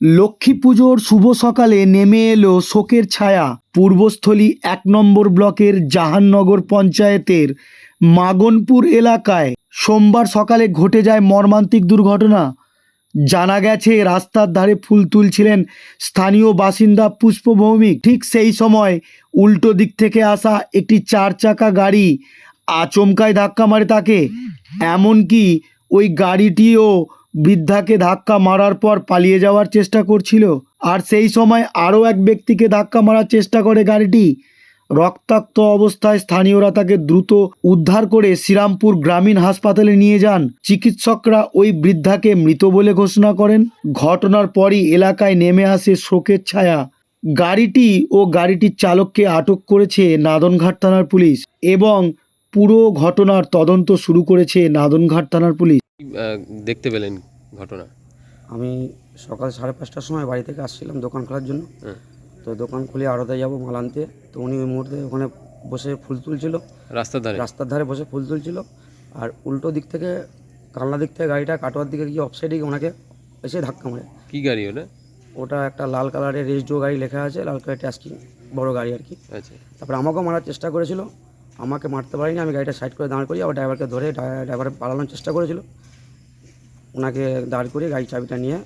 লক্ষ্মী পুজোর শুভ সকালে নেমে এলো শোকের ছায়া পূর্বস্থলী ১ নম্বর ব্লকের জাহাননগর পঞ্চায়েতের মাগনপুর এলাকায়। সোমবার সকালে ঘটে যায় মর্মান্তিক দুর্ঘটনা। জানা গেছে রাস্তার ধারে ফুল তুলছিলেন স্থানীয় বাসিন্দা পুষ্প ভৌমিক। ঠিক সেই সময় উল্টো দিক থেকে আসা একটি ৪ চাকা গাড়ি আচমকায় ধাক্কা মারে তাকে। এমনকি ওই গাড়িটিও বৃদ্ধাকে ধাক্কা মারার পর পালিয়ে যাওয়ার চেষ্টা করছিল। আর সেই সময় আরও এক ব্যক্তিকে ধাক্কা মারার চেষ্টা করে গাড়িটি। রক্তাক্ত অবস্থায় স্থানীয়রা তাকে দ্রুত উদ্ধার করে শ্রীরামপুর গ্রামীণ হাসপাতালে নিয়ে যান। চিকিৎসকরা ওই বৃদ্ধাকে মৃত বলে ঘোষণা করেন। ঘটনার পরই এলাকায় নেমে আসে শোকের ছায়া। গাড়িটি ও গাড়িটির চালককে আটক করেছে নাদনঘাট থানার পুলিশ এবং পুরো ঘটনার তদন্ত শুরু করেছে নাদনঘাট থানার পুলিশ। দেখতে পেলেন ঘটনা? আমি সকাল 5:30টার সময় বাড়ি থেকে আসছিলাম দোকান খোলার জন্য। হ্যাঁ। তো দোকান খুলে আড়তে যাবো মাল আনতে, তো উনি ওই মুহূর্তে ওখানে বসে ফুল তুলছিল, রাস্তার ধারে বসে ফুল তুলছিল। আর উল্টো দিক থেকে কালনা দিক থেকে গাড়িটা কাটোয়ার দিকে গিয়ে অফসাইডে গিয়ে ওনাকে এসে ধাক্কা মারে। কি গাড়ি ওটা? ওটা একটা লাল কালারের রেজিস্ট্রো গাড়ি লেখা আছে, লাল কালারের ট্যাস্কিং বড় গাড়ি আর কি। আচ্ছা। তারপরে আমাকেও মারার চেষ্টা করেছিল, আমাকে মারতে পারিনি। আমি গাড়িটা সাইড করে দাঁড় করি, আবার ড্রাইভারকে ধরে ড্রাইভার পালানোর চেষ্টা করেছিল। ওনাকে দাঁড় করিয়ে গাড়ির চাবিটা নিয়ে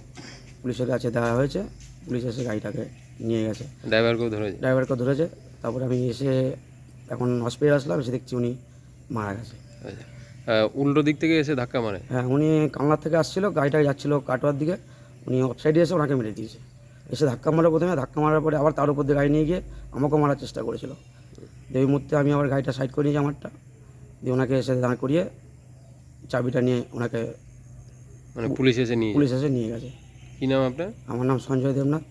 পুলিশের কাছে দেওয়া হয়েছে। পুলিশ এসে গাড়িটাকে নিয়ে গেছে, ড্রাইভারকে ধরেছে। তারপরে আমি এসে এখন হসপিটাল আসলাম, এসে দেখছি উনি মারা গেছে। আচ্ছা, উল্টো দিক থেকে এসে ধাক্কা মারে? হ্যাঁ, উনি কালনার থেকে আসছিল, গাড়িটা যাচ্ছিল কাটোয়ার দিকে, উনি অফসাইডে এসে ওনাকে মেরে দিয়েছে। এসে ধাক্কা মারে, প্রথমে ধাক্কা মারার পরে আবার তার উপর দিয়ে গাড়ি নিয়ে গিয়ে আমাকেও মারার চেষ্টা করেছিল। এই মুহূর্তে আমি আবার গাড়িটা সাইড করে নিয়েছি আমারটা, দিয়ে ওনাকে এসে দাঁড় করিয়ে চাবিটা নিয়ে ওনাকে মানে পুলিশ এসে নিয়ে গেছে। কি নাম আপনার? আমার নাম সঞ্জয় দেবনাথ।